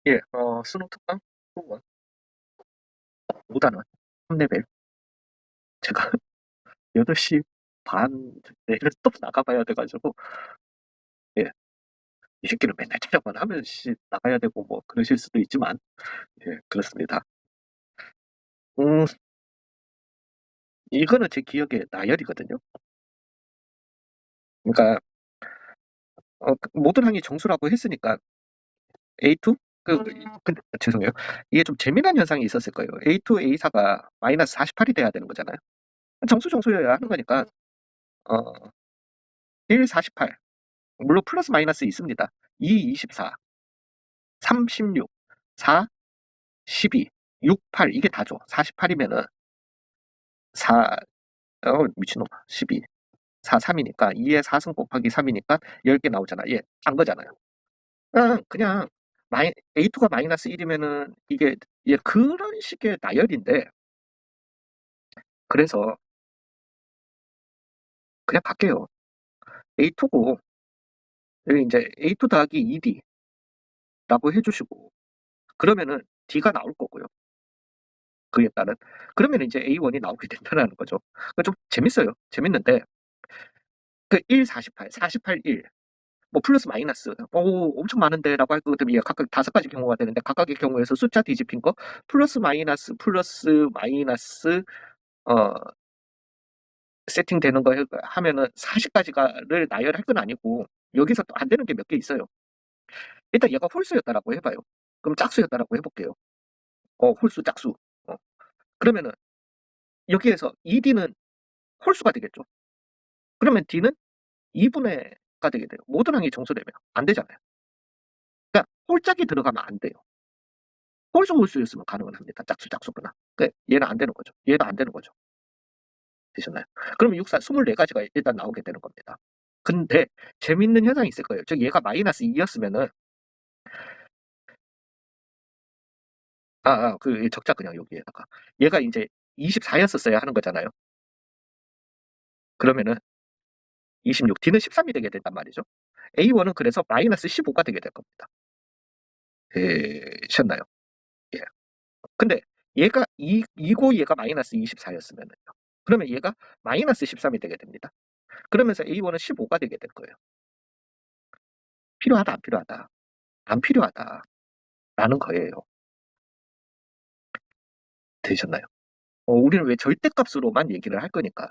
예, 수능 특강 후원 5단원 3레벨. 제가 8시 반 내일 또 나가봐야 돼가지고, 예, 이 새끼를 맨날 촬영만 하면 나가야 되고 뭐 그러실 수도 있지만, 예, 그렇습니다. 음, 이거는 제 기억에 나열이거든요. 그러니까 모든 항이 정수라고 했으니까 A2? 근데 죄송해요. 이게 좀 재미난 현상이 있었을 거예요. A2, A4가 마이너스 48이 돼야 되는 거잖아요. 정수여야 하는 거니까, 어, 1, 48. 물론 플러스 마이너스 있습니다. 2, 24. 3, 16, 4, 12, 6, 8 이게 다죠. 48이면은 4, 미친놈 12, 4, 3이니까 2에 4승 곱하기 3이니까 10개 나오잖아. 예, 단 거잖아요. 그냥 A2가 마이너스 1이면은 이게 예, 그런 식의 나열인데 그래서 그냥 갈게요. A2고 이제 A2 더하기 2D라고 해주시고 그러면은 D가 나올 거고요. 그에 따른 그러면 이제 A1이 나오게 된다는 거죠. 좀 재밌어요. 재밌는데 그 1, 48, 48, 1, 뭐 플러스 마이너스, 엄청 많은데라고 할 것 같으면 각각 5가지 경우가 되는데 각각의 경우에서 숫자 뒤집힌 거 플러스 마이너스 어, 세팅되는 거 하면은 40가지를 나열할 건 아니고 여기서 또 안 되는 게 몇 개 있어요. 일단 얘가 홀수였다라고 해봐요. 그럼 짝수였다라고 해볼게요. 홀수 짝수. 어, 그러면은 여기에서 2D는 홀수가 되겠죠. 그러면 D는 2분의가 되게 돼요. 모든 항이 정수되면 안 되잖아요. 그러니까 홀짝이 들어가면 안 돼요. 홀수였으면 가능은 합니다. 짝수구나. 얘는 안 되는 거죠. 얘도 안 되는 거죠. 되셨나요? 그럼 6, 4, 24가지가 일단 나오게 되는 겁니다. 근데 재밌는 현상이 있을 거예요. 즉 얘가 마이너스 2였으면은 그 적자 그냥 여기에다가 얘가 이제 24였었어야 하는 거잖아요. 그러면은 26, D는 13이 되게 된단 말이죠. A1은 그래서 마이너스 15가 되게 될 겁니다. 되셨나요? 예. 근데 얘가 이고 얘가 마이너스 24였으면은요. 그러면 얘가 마이너스 13이 되게 됩니다. 그러면서 A1은 15가 되게 될 거예요. 필요하다, 안 필요하다? 안 필요하다라는 거예요. 되셨나요? 우리는 왜 절대값으로만 얘기를 할 거니까.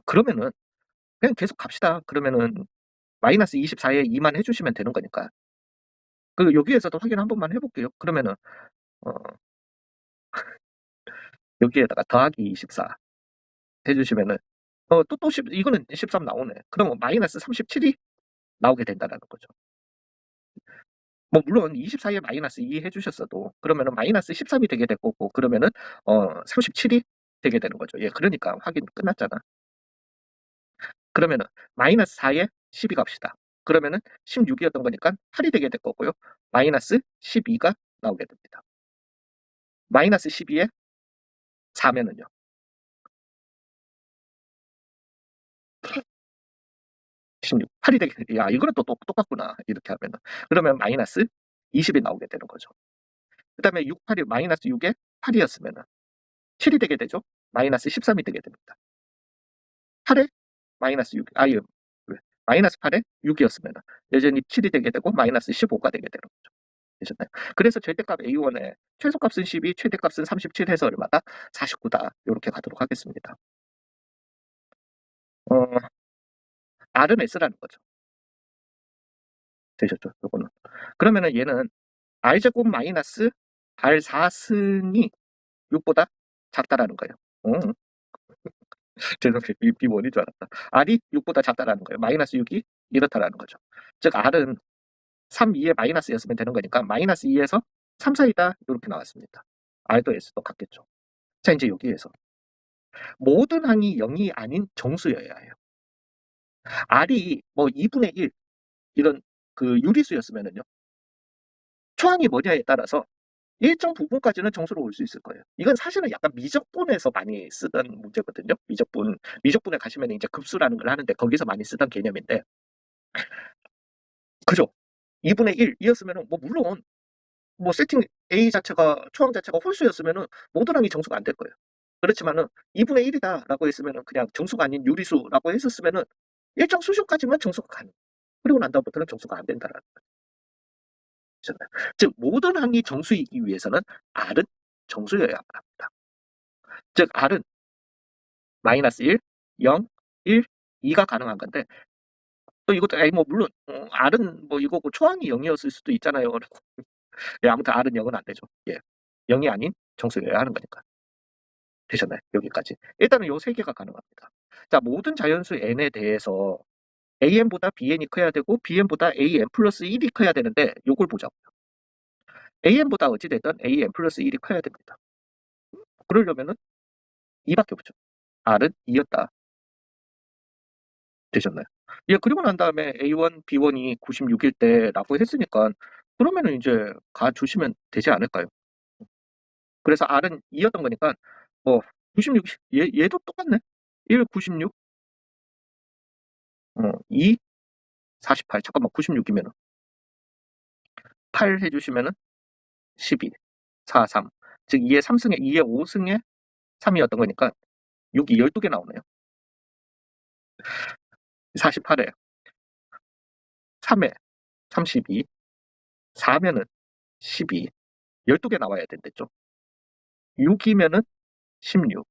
그러면은 그냥 계속 갑시다. 그러면은 마이너스 24에 2만 해주시면 되는 거니까. 여기에서도 확인 한 번만 해볼게요. 그러면은 어, 여기에다가 더하기 24 해주시면은 이거는 13 나오네. 그러면 마이너스 37이 나오게 된다는 거죠. 뭐 물론 24에 마이너스 2 해주셨어도 그러면은 마이너스 13이 되게 될 거고 그러면은 37이 되게 되는 거죠. 예, 그러니까 확인 끝났잖아. 그러면은 마이너스 4에 12 갑시다. 그러면은 16이었던 거니까 8이 되게 될 거고요. 마이너스 12가 나오게 됩니다. 마이너스 12에 4면은요. 16, 8이 되게 야 이거는 또 똑같구나 이렇게 하면은 그러면 마이너스 20이 나오게 되는 거죠. 그 다음에 6, 8이 마이너스 6에 8이었으면은 7이 되게 되죠. 마이너스 13이 되게 됩니다. 8에 마이너스 6, 마이너스 8에 6이었으면 여전히 7이 되게 되고 마이너스 15가 되게 되는 거죠. 되셨나요? 그래서 절대값 A1의 최소값은 12, 최대값은 37 해서 얼마다? 49다. 이렇게 가도록 하겠습니다. 어, R은 S라는 거죠. 되셨죠? 요거는. 그러면은 얘는 R제곱 마이너스 R4승이 6보다 작다라는 거예요. 죄송해요. B1인 줄 알았다. R이 6보다 작다라는 거예요. 마이너스 6이 이렇다라는 거죠. 즉 R은 3, 2에 마이너스였으면 되는 거니까 마이너스 2에서 3 사이다 이렇게 나왔습니다. R도 S도 같겠죠. 자 이제 여기에서 모든 항이 0이 아닌 정수여야 해요. R이 뭐 2분의 1 이런 그 유리수였으면은요. 초항이 뭐냐에 따라서 일정 부분까지는 정수로 올 수 있을 거예요. 이건 사실은 약간 미적분에서 많이 쓰던 문제거든요. 미적분에 가시면 이제 급수라는 걸 하는데 거기서 많이 쓰던 개념인데, 그죠? 2분의 1이었으면 뭐 물론 뭐 세팅 A 자체가 초항 자체가 홀수였으면은 모든 항이 정수가 안 될 거예요. 그렇지만은 2분의 1 이다라고 했으면은 그냥 정수가 아닌 유리수라고 했었으면은 일정 수준까지만 정수가 가능. 그리고 난 다음부터는 정수가 안 된다라는 거잖아요. 즉 모든 항이 정수이기 위해서는 R은 정수여야 합니다. 즉 R은 -1, 0, 1, 2가 가능한 건데 또 이것도 에이 뭐 물론 R은 뭐 이거고 초항이 0이었을 수도 있잖아요. 예 아무튼 R은 0은 안 되죠. 예. 0이 아닌 정수여야 하는 거니까. 되셨나요? 여기까지. 일단은 요 세 개가 가능합니다. 자 모든 자연수 n에 대해서 am보다 bn이 커야 되고 bn보다 am 플러스 1이 커야 되는데 요걸 보자고요. am보다 어찌 됐든 am 플러스 1이 커야 됩니다. 그러려면은 2밖에 없죠. R은 2였다. 되셨나요? 예 그리고 난 다음에 A1, B1이 96일 때라고 했으니까 그러면은 인제 가 주시면 되지 않을까요? 그래서 R은 2였던 거니까 뭐 96 얘도 똑같네. 1 96 2 48 잠깐만 96 이면은 8 해 주시면은 12 4 3 즉 2의 3승에 2의 5승에 3이었던 거니까 6이 12개 나오네요. 48에 3에 32 4면은 12 12개 나와야 된댔죠. 6이면은 16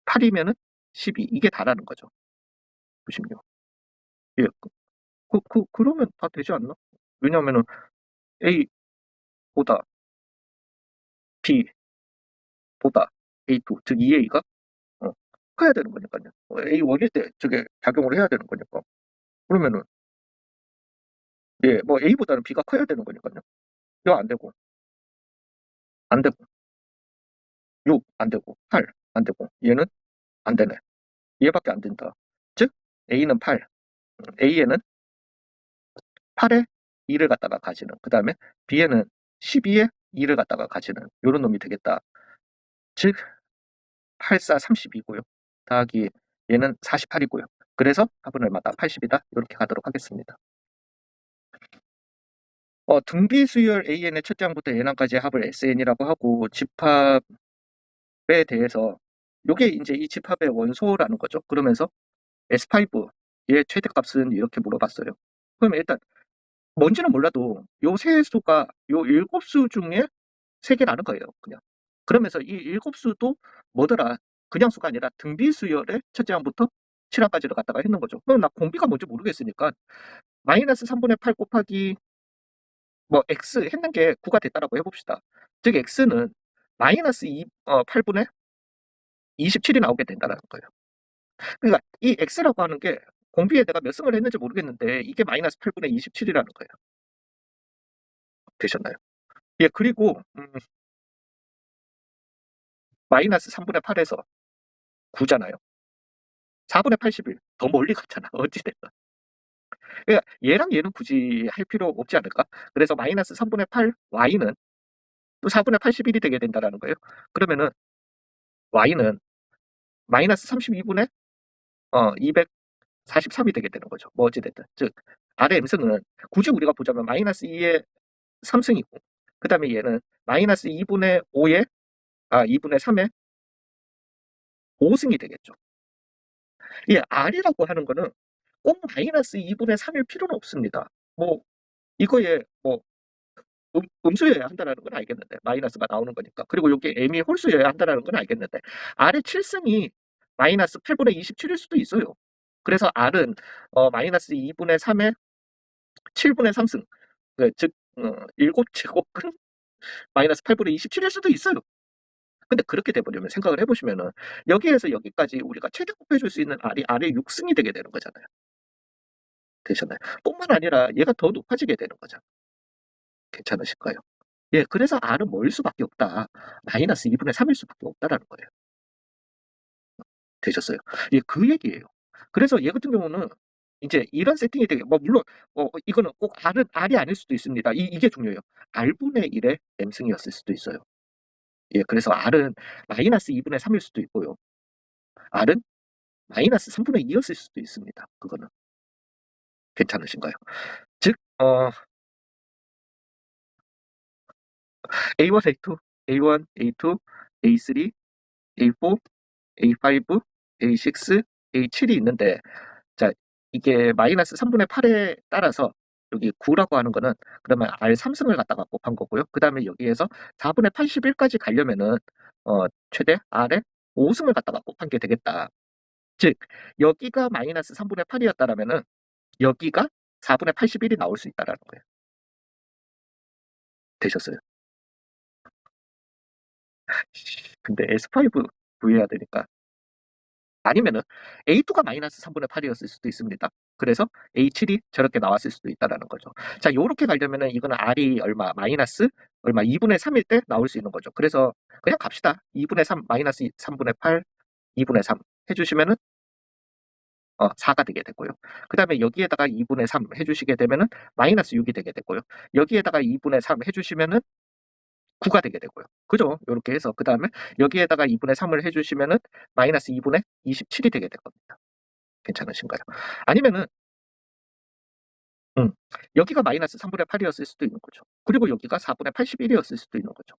8이면은 12 이게 다라는 거죠. 96. 예. 그러면 다 되지 않나? 왜냐하면은 A보다 B보다 A2 즉 2A가 커야 되는 거니까요. A1일 때 저게 작용을 해야 되는 거니까. 그러면은 예 뭐 A보다는 B가 커야 되는 거니까요. 이거 안 되고, 안 되고, 6 안 되고, 8 안 되고, 얘는 안 되네. 얘밖에 안 된다. 즉 A는 8, A에는 8에 2를 갖다가 가지는, 그 다음에 B에는 12에 2를 갖다가 가지는 요런 놈이 되겠다. 즉 8, 4, 32고요. 더하기 얘는 48이고요. 그래서 합은 얼마다? 80이다. 이렇게 가도록 하겠습니다. 등비 수열 AN의 첫째 항부터 n항까지 합을 SN이라고 하고 집합에 대해서 요게 이제 이 집합의 원소라는 거죠. 그러면서 S5의 최대값은 이렇게 물어봤어요. 그럼 일단 뭔지는 몰라도 요 세 수가 요 7수 중에 3개라는 거예요. 그냥. 그러면서 이 7수도 뭐더라? 그냥 수가 아니라 등비 수열의 첫째 항부터 7항까지를 갖다가 했는 거죠. 그럼 나 공비가 뭔지 모르겠으니까 -3분의 8 곱하기 뭐 x 했는 게 9가 됐다라고 해봅시다. 즉 x는 -8분의 27이 나오게 된다는 거예요. 그러니까 이 x라고 하는 게 공비에 내가 몇 승을 했는지 모르겠는데 이게 -8분의 27이라는 거예요. 되셨나요? 예 그리고 -3분의 8에서 9잖아요. 4분의 81. 더 멀리 갔잖아. 어찌 됐든. 그러니까 얘랑 얘는 굳이 할 필요 없지 않을까? 그래서 -3분의 8 y는 또 4분의 81이 되게 된다라는 거예요. 그러면은 y는 -32분의 243이 되게 되는 거죠. 뭐 어찌 됐든. 즉 RM승은 굳이 우리가 보자면 -2의 3승이고 그다음에 얘는 -2분의 5의 2분의 3의 5승이 되겠죠. 이 R이라고 하는 거는 꼭 -2분의 3일 필요는 없습니다. 뭐 이거에 뭐 음수여야 한다라는 건 알겠는데 마이너스가 나오는 거니까. 그리고 요게 M이 홀수여야 한다라는 건 알겠는데 R의 7승이 -8분의 27일 수도 있어요. 그래서 R은 -2분의 3의 7분의 3승 즉 7제곱은 -8분의 27일 수도 있어요. 근데 그렇게 돼 버리면 생각을 해 보시면은 여기에서 여기까지 우리가 최대 곱해 줄 수 있는 R의 6승이 되게 되는 거잖아요. 되셨나요? 뿐만 아니라 얘가 더 높아지게 되는 거잖아요. 괜찮으실까요? 예 그래서 R은 뭐일 수밖에 없다. -2분의 3일 수밖에 없다라는 거예요. 되셨어요? 예 그 얘기예요. 그래서 얘 같은 경우는 인제 이런 세팅이 되게 뭐 물론 이거는 꼭 R이 아닐 수도 있습니다. 이게 중요해요. R분의 1의 M승이었을 수도 있어요. 예 그래서 R은 -2분의 3일 수도 있고요. R은 -3분의 2 였을 수도 있습니다. 그거는. 괜찮으신가요? 즉 A1, A2, A1, A2, A3, A4, A5, A6, A7이 있는데, 자, 이게 마이너스 3분의 8에 따라서 여기 9라고 하는 거는 그러면 R3승을 갖다가 곱한 거고요. 그 다음에 여기에서 4분의 81까지 가려면은 최대 R에 5승을 갖다가 곱한 게 되겠다. 즉, 여기가 마이너스 3분의 8이었다라면은 여기가 4분의 81이 나올 수 있다라는 거예요. 되셨어요? 근데 S5 구해야 되니까. 아니면은 A2가 마이너스 3분의 8이었을 수도 있습니다. 그래서 A7이 저렇게 나왔을 수도 있다라는 거죠. 자, 요렇게 가려면은 이거는 R이 얼마, 마이너스 얼마 2분의 3일 때 나올 수 있는 거죠. 그래서 그냥 갑시다. 2분의 3 마이너스 3분의 8 2분의 3 해주시면은 4가 되게 되고요. 그 다음에 여기에다가 2분의 3 해주시게 되면은 마이너스 6이 되게 되고요. 여기에다가 2분의 3 해주시면은 9가 되게 되고요. 그죠? 요렇게 해서 그 다음에 여기에다가 2분의 3을 해주시면은 마이너스 2분의 27이 되게 될 겁니다. 괜찮으신가요? 아니면은 음, 여기가 마이너스 3분의 8이었을 수도 있는 거죠. 그리고 여기가 4분의 81이었을 수도 있는 거죠.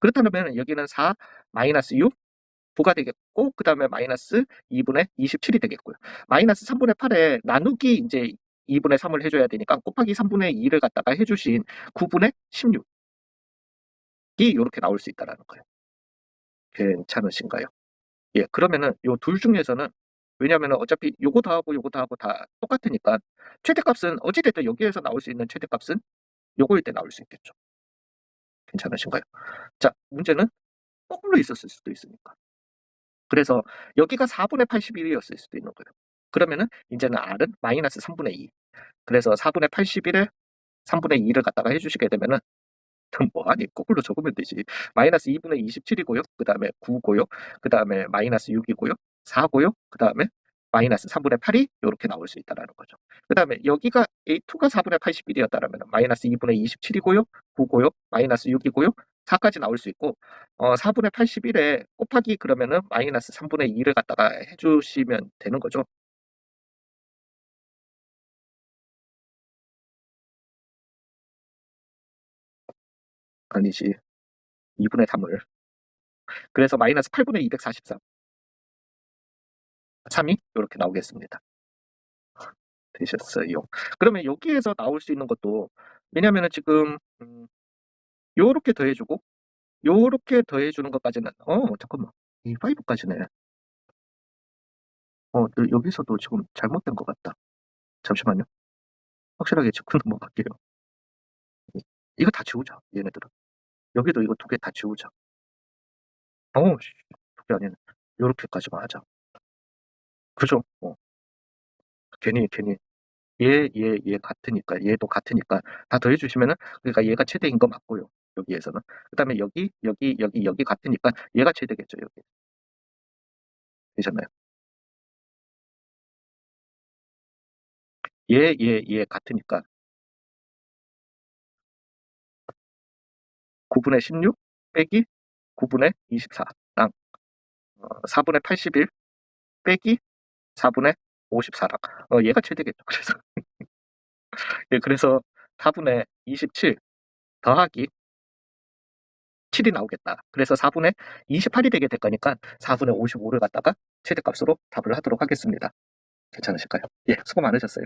그렇다면 여기는 4 마이너스 6 9가 되겠고 그 다음에 마이너스 2분의 27이 되겠고요. 마이너스 3분의 8에 나누기 이제 2분의 3을 해줘야 되니까 곱하기 3분의 2를 갖다가 해주신 9분의 16이 이렇게 나올 수 있다는 거예요. 괜찮으신가요? 예, 그러면은 요 둘 중에서는 왜냐면은 어차피 요거 더하고 요거 더하고 다 똑같으니까 최대값은 어찌됐든 여기에서 나올 수 있는 최대값은 요거일 때 나올 수 있겠죠. 괜찮으신가요? 자, 문제는 거꾸로 있었을 수도 있으니까. 그래서 여기가 4분의 81이었을 수도 있는 거예요. 그러면은 이제는 R은 마이너스 3분의 2. 그래서 4분의 81에 3분의 2를 갖다가 해주시게 되면은 뭐 아니 거꾸로 적으면 되지. 마이너스 2분의 27이고요. 그 다음에 9고요. 그 다음에 마이너스 6이고요. 4고요. 그 다음에 마이너스 3분의 8이 이렇게 나올 수 있다는 거죠. 그 다음에 여기가 A2가 4분의 81이었다라면 마이너스 2분의 27이고요. 9고요. 마이너스 6이고요. 4까지 나올 수 있고 4분의 81에 곱하기 그러면은 마이너스 3분의 2를 갖다가 해주시면 되는 거죠. 아니지. 2분의 3을. 그래서 마이너스 8분의 243. 3이 이렇게 나오겠습니다. 되셨어요. 그러면 여기에서 나올 수 있는 것도 왜냐면은 지금 요렇게 더해주고 요렇게 더해주는 것까지는 잠깐만 이 5까지네. 여기서도 지금 잘못된 것 같다. 잠시만요. 확실하게 짚고 넘어갈게요. 이거 다 지우자 얘네들은. 여기도 이거 두 개 다 지우자. 두 개 아니네. 요렇게까지만 하자. 그죠? 괜히 얘 같으니까 얘도 같으니까 다 더해주시면은 그러니까 얘가 최대인 거 맞고요. 여기에서는 그다음에 여기 같으니까 얘가 최대겠죠. 여기 되셨나요? 얘 같으니까 9분의 16 빼기 9분의 24랑 4분의 81 빼기 4분의 54랑 얘가 최대겠죠. 그래서 예, 그래서 4분의 27 더하기 7이 나오겠다. 그래서 4분의 28이 되게 될 거니까 4분의 55를 갖다가 최대값으로 답을 하도록 하겠습니다. 괜찮으실까요? 예, 수고 많으셨어요.